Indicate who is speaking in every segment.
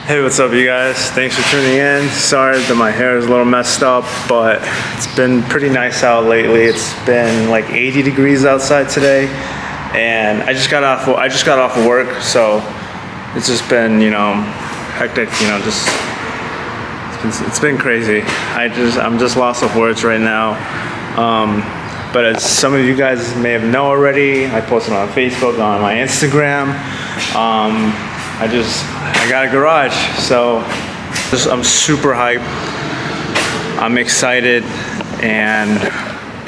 Speaker 1: Hey, what's up, you guys? Thanks for tuning in. Sorry that my hair is a little messed up, but it's been pretty nice out lately. It's been like 80 degrees outside today, and I just got off of work, so it's just been, hectic. It's been crazy. I'm just lost of words right now. But as some of you guys may have known already, I posted on Facebook, on my Instagram. I got a garage, so I'm super hyped. I'm excited, and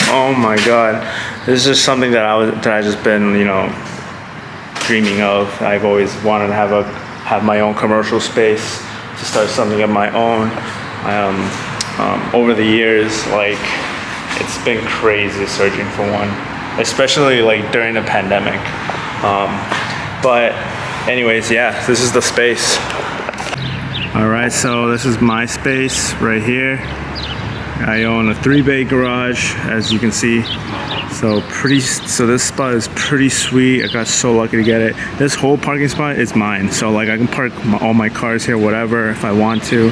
Speaker 1: oh my God, this is just something that I just been, dreaming of. I've always wanted to have my own commercial space, to start something of my own. Over the years, it's been crazy searching for one, especially during the pandemic. But anyways, yeah, this is the space. All right, so this is my space right here. I own a 3-bay garage, as you can see. So this spot is pretty sweet. I got so lucky to get it. This whole parking spot is mine. So I can park all my cars here, whatever, if I want to.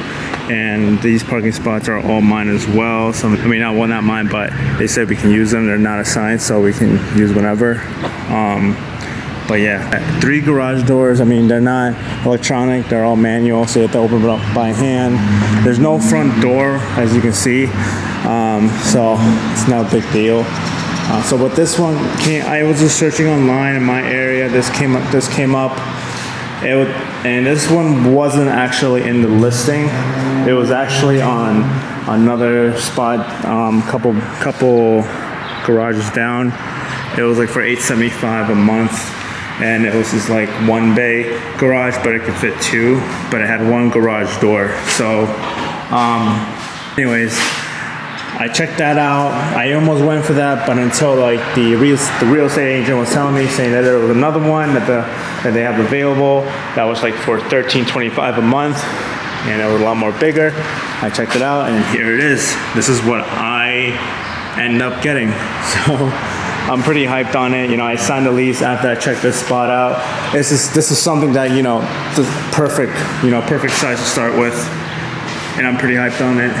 Speaker 1: And these parking spots are all mine as well. So not mine, but they said we can use them. They're not assigned, so we can use whenever. But yeah, 3 garage doors. They're not electronic, they're all manual, so you have to open it up by hand. There's no front door, as you can see, so it's not a big deal. So with this one, I was just searching online in my area. This came up. And this one wasn't actually in the listing. It was actually on another spot, couple garages down. It was for $875 a month. And it was just 1-bay garage, but it could fit 2, but it had 1 garage door. So anyways, I checked that out. I almost went for that, but until the real estate agent was telling me, saying that there was another one that they have available that was for $1325 a month, and it was a lot more bigger. I checked it out, and here it is. This is what I end up getting. So I'm pretty hyped on it. I signed a lease after I checked this spot out. This is something that, the perfect size to start with. And I'm pretty hyped on it.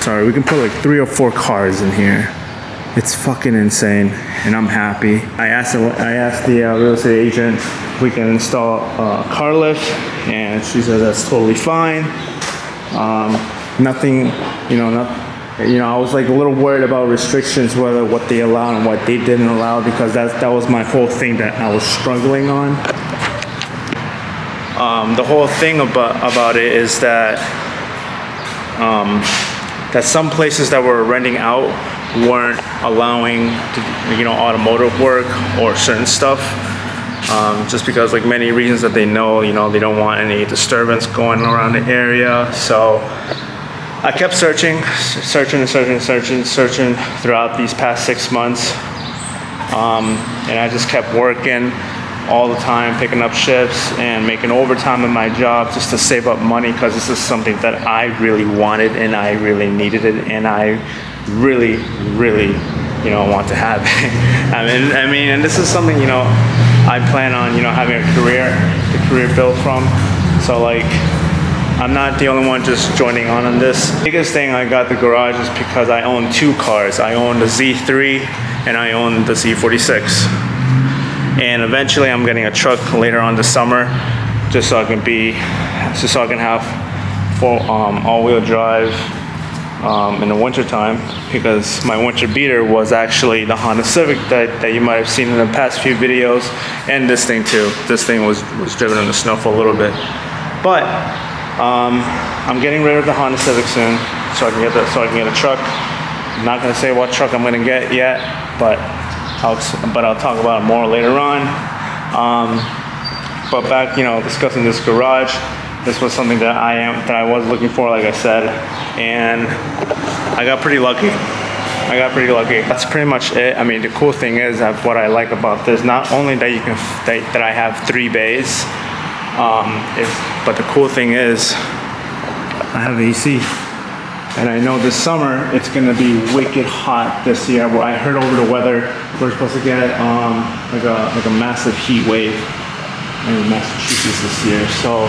Speaker 1: Sorry, we can put 3 or 4 cars in here. It's fucking insane, and I'm happy. I asked the real estate agent if we can install a car lift, and she said that's totally fine. Nothing, I was a little worried about restrictions, what they allowed and what they didn't allow, because that was my whole thing that I was struggling on. The whole thing about it is that some places that were renting out weren't allowing automotive work or certain stuff, just because like many reasons that they know, they don't want any disturbance going around the area. So I kept searching throughout these past 6 months, and I just kept working all the time, picking up shifts and making overtime in my job just to save up money, because this is something that I really wanted and I really needed it, and I really want to have it. And this is something I plan on having a career built from. So I'm not the only one just joining on this. The biggest thing I got the garage is because I own 2 cars. I own the Z3 and I own the Z46. And eventually I'm getting a truck later on this summer, just so I can have full all-wheel drive in the winter time, because my winter beater was actually the Honda Civic that you might have seen in the past few videos, and this thing too. This thing was driven in the snow for a little bit. But I'm getting rid of the Honda Civic soon, so I can get a truck. I'm not gonna say what truck I'm gonna get yet, but I'll talk about it more later on. But back, discussing this garage, this was something that I was looking for, like I said, and I got pretty lucky. That's pretty much it. The cool thing is that what I like about this, not only that I have 3 bays, but the cool thing is I have AC. And I know this summer it's gonna be wicked hot this year. I heard over the weather we're supposed to get like a massive heat wave in Massachusetts this year. So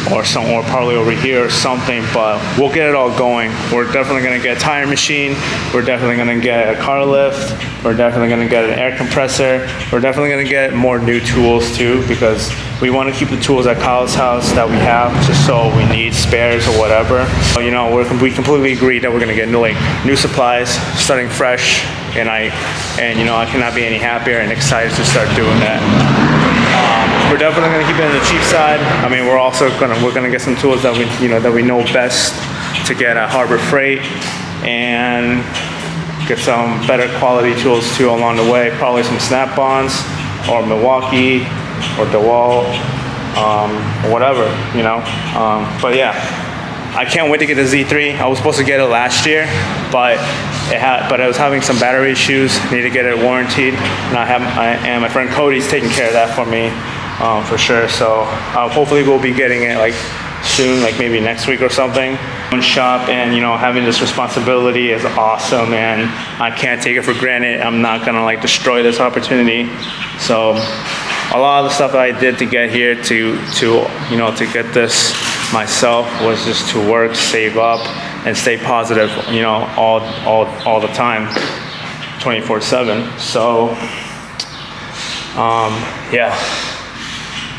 Speaker 1: or probably over here or something, but we'll get it all going. We're definitely gonna get a tire machine, we're definitely gonna get a car lift, we're definitely gonna get an air compressor, we're definitely gonna get more new tools too, because we want to keep the tools at Kyle's house that we have, just so we need spares or whatever. So, you know, we completely agreed that we're gonna get new supplies, starting fresh, and you know, I cannot be any happier and excited to start doing that. We're definitely gonna keep it on the cheap side. I mean, we're gonna get some tools that we know best to get at Harbor Freight, and get some better quality tools too along the way. Probably some Snap-ons or Milwaukee or DeWalt, whatever, you know. But yeah, I can't wait to get the Z3. I was supposed to get it last year, but I was having some battery issues. Need to get it warranted, and my friend Cody's taking care of that for me, for sure. So hopefully we'll be getting it like soon, like maybe next week or something. Shop, and you know, having this responsibility is awesome, and I can't take it for granted. I'm not gonna like destroy this opportunity. So a lot of the stuff that I did to get here to get this myself was just to work, save up, and stay positive, you know, all the time, 24/7. So yeah,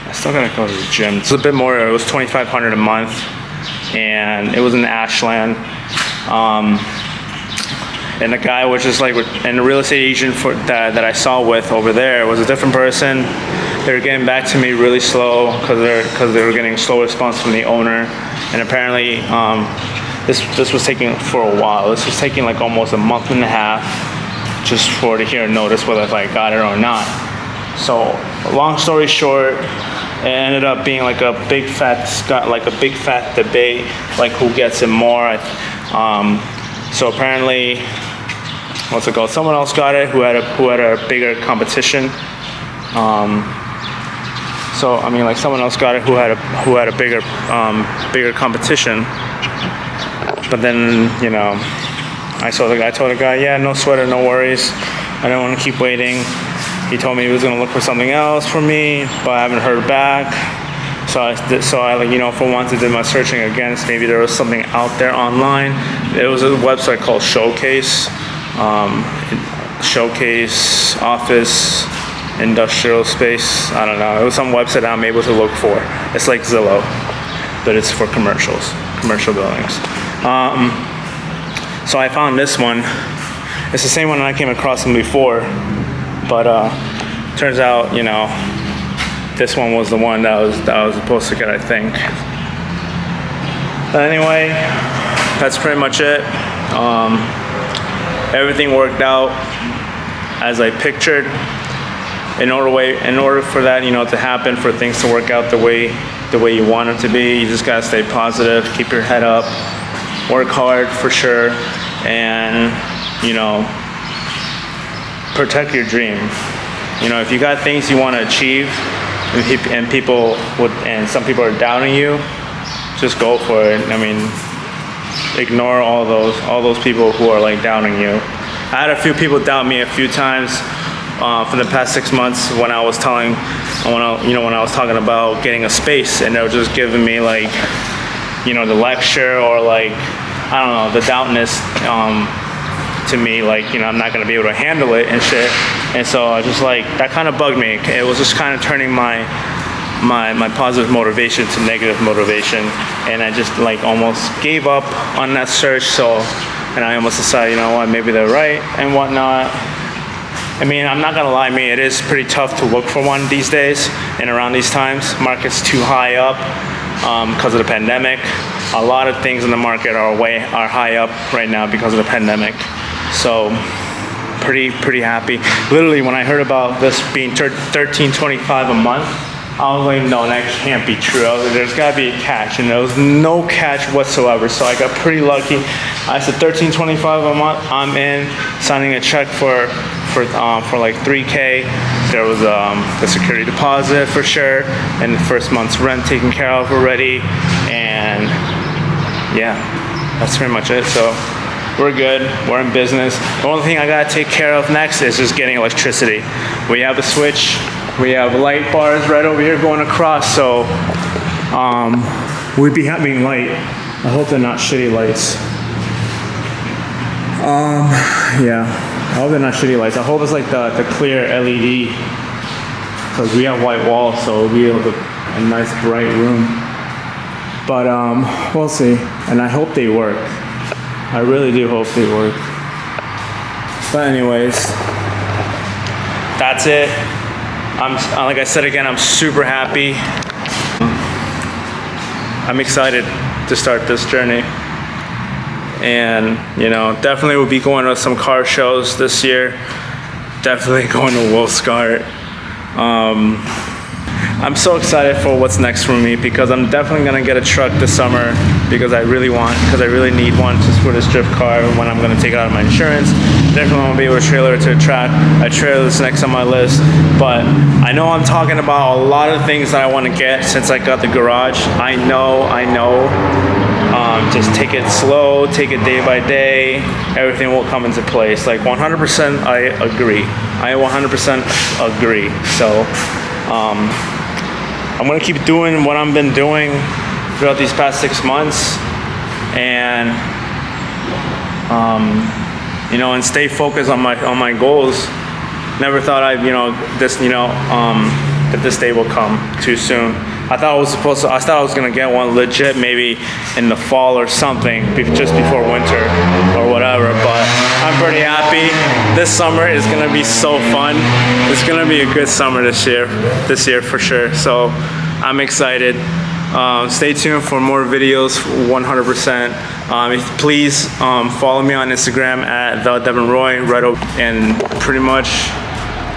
Speaker 1: I still gotta go to the gym. It's a bit more. It was $2,500 a month, and it was in Ashland. And the guy was just like, and the real estate agent that I saw with over there was a different person. They were getting back to me really slow because they were getting slow response from the owner. And apparently, this was taking for a while. This was taking like almost a month and a half just to hear a notice whether if I got it or not. So long story short, it ended up being like a big fat debate, like who gets it more. So apparently, what's it called? Someone else got it who had a bigger competition. So I mean, like someone else got it who had a bigger competition. But then, you know, I told the guy, yeah, no sweater, no worries. I don't want to keep waiting. He told me he was gonna look for something else for me, but I haven't heard back. So I like, you know, for once I did my searching against, maybe there was something out there online. It was a website called Showcase, Showcase Office Industrial Space. I don't know. It was some website I'm able to look for. It's like Zillow, but it's for commercial buildings. So I found this one. It's the same one I came across them before, but turns out, you know, this one was the one that I was supposed to get, I think. But anyway, that's pretty much it. Everything worked out as I pictured. In order for that, you know, to happen, for things to work out the way you want them to be, you just gotta stay positive, keep your head up, work hard for sure, and you know, protect your dream. You know, if you got things you want to achieve, and some people are doubting you, just go for it. I mean, ignore all those people who are like doubting you. I had a few people doubt me a few times for the past 6 months when I was talking about getting a space, and they were just giving me like, you know, the lecture, or like, I don't know, the doubtness to me, like, you know, I'm not gonna be able to handle it and shit. And so I just like, that kind of bugged me. It was just kind of turning my positive motivation to negative motivation, and I just like almost gave up on that search. So, and I almost decided, you know what, maybe they're right and whatnot. I mean, I'm not gonna lie, it is pretty tough to look for one these days and around these times. Market's too high up because of the pandemic. A lot of things in the market are high up right now because of the pandemic. So pretty happy. Literally, when I heard about this being $13.25 a month, I was like, no, that can't be true. There's gotta be a catch, and there was no catch whatsoever. So I got pretty lucky. I said $13.25 a month. I'm in, signing a check for like $3K. There was the security deposit for sure, and the first month's rent taken care of already, and yeah, that's pretty much it. So we're good, we're in business. The only thing I gotta take care of next is just getting electricity. We have a switch, we have light bars right over here going across, so we'd be having light. I hope they're not shitty lights. Yeah, I hope they're not shitty lights. I hope it's like the clear LED, because we have white walls, so it'll be a nice bright room. But we'll see, and I hope they work. I really do hope they work. But anyways, that's it. Like I said again, I'm super happy. I'm excited to start this journey. And, you know, definitely will be going to some car shows this year. Definitely going to Wolfscart. I'm so excited for what's next for me, because I'm definitely gonna get a truck this summer, because I really need one just for this drift car when I'm gonna take it out of my insurance. Definitely wanna be able to trailer it to a track. A trailer is next on my list, but I know I'm talking about a lot of things that I wanna get since I got the garage. I know. Just take it slow, take it day by day, everything will come into place. Like 100% I agree. I 100% agree. So, I'm gonna keep doing what I've been doing throughout these past 6 months, and you know, and stay focused on my goals. Never thought that this day will come too soon. I thought I was gonna get one legit maybe in the fall or something, just before winter or whatever. But I'm pretty happy. This summer is gonna be so fun. It's gonna be a good summer this year for sure. So I'm excited. Stay tuned for more videos, 100%. Please follow me on Instagram at @TheDevinRoy, right over, and pretty much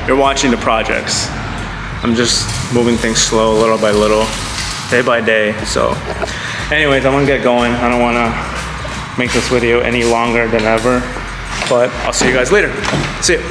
Speaker 1: you're watching the projects. I'm just moving things slow, little by little, day by day. So anyways, I'm gonna get going. I don't wanna make this video any longer than ever, but I'll see you guys later. See ya.